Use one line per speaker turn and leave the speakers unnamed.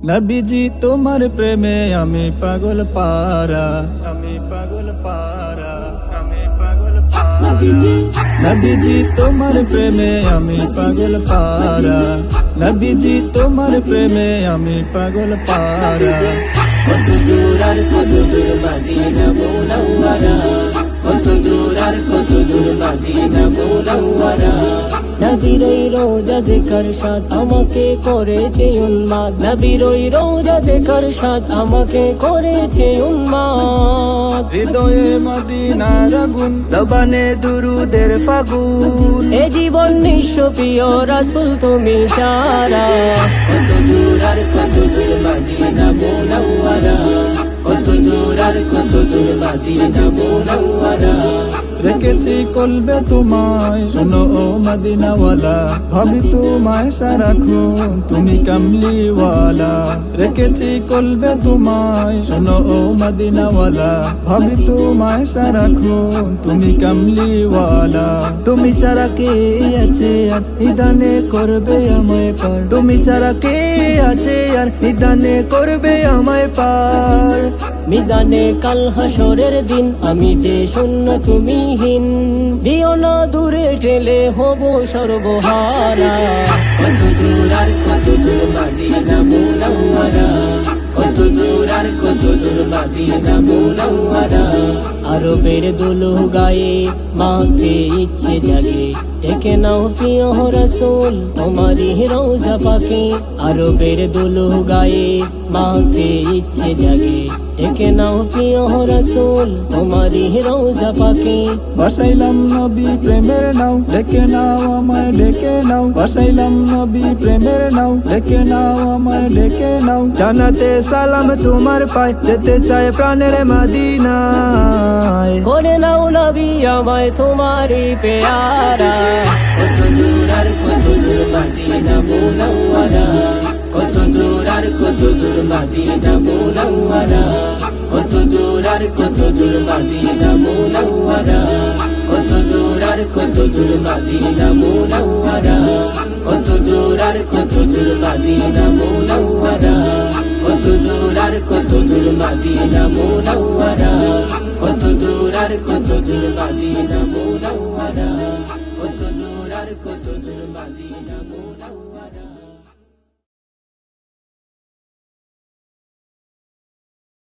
নবীজি তোমার প্রেমে আমি পাগল পারা, আমি পাগল পারা, আমি পাগল পারা। নবীজি তোমার প্রেমে আমি পাগল পারা, নবীজি তোমার প্রেমে আমি পাগল পারা।
কত দূর আর কত দূর মদিনা মুনাওয়ারা, কত দূর আর কত দূর মদিনা মুনাওয়ারা। নবীর ওই রওজা দেখার স্বাদ আমাকে করেছে উন্মাদ, নবীর ওই রওজা দেখার স্বাদ আমাকে করেছে উন্মাদ।
হৃদয়ে মদিনার আগুন, জবানে দুরুদের ফাগুন,
এ জীবন নিঃস্ব প্রিয় রাসূল তুমি ছাড়া। কত দূর আর কত দূর মদিনা মুনাওয়ারা, কত দূর আর কত দূর মদিনা মুনাওয়ারা।
রেখেছি কলবে তোমায়, শোনো ও মদিনাওয়ালা, ভাবি তোমায় সারাক্ষণ তুমি কামলিওয়ালা। রেখেছি কলবে তোমায়, শোনো ও মদিনাওয়ালা, ভাবি তোমায় সারাক্ষণ তুমি কামলিওয়ালা। তুমি ছাড়া কে আছে আর নিদানে করবে আমায় পার, তুমি ছাড়া কে আছে আর নিদানে করবে আমায় পার।
মিজানে কাল হাসরের দিন আমি যে শূন্য তুমি হীন, দিও না দূরে ঠেলে হব সর্বহারা। কত দূর আর কত দূর মদিনা মুনাওয়ারা, কত দূর আর কত দূর মদিনা মুনাওয়ারা। আরবের দুলু গায়ে মাথে ইচ্ছে জাগে, ডেকে নাও প্রিয় রাসূল তোমারি রওজা পাকে। আরবের দুলু গায়ে মাথে ইচ্ছে জাগে, ডেকে নাও প্রিয় রাসূল তোমারি রওজা পাকে।
বসাইলাম নবী প্রেমের নাও, ডেকে নাও আমায় ডেকে নাও। বসাইলাম নবী প্রেমের নাও, ডেকে নাও আমায় ডেকে নাও। জানাতে সালাম তোমার পায়, যেতে চায় প্রাণের মদিনায়।
করে নাও নবী আমায় তোমারি পেয়ারা। কত দূর আর কত দূর মদিনা মুনাওয়ারা, কত দূর আর কত দূর মদিনা মুনাওয়ারা। কত দূর আর কত দূর মদিনা মুনাওয়ারা, কত দূর আর কত দূর মদিনা মুনাওয়ারা। কত দূর আর কত দূর মদিনা মুনাওয়ারা, কত দূর আর কত দূর মদিনা মুনাওয়ারা। কত দূর আর কত দূর মদিনা মুনাওয়ারা, কত দূর আর কত দূর মদিনা মুনাওয়ারা।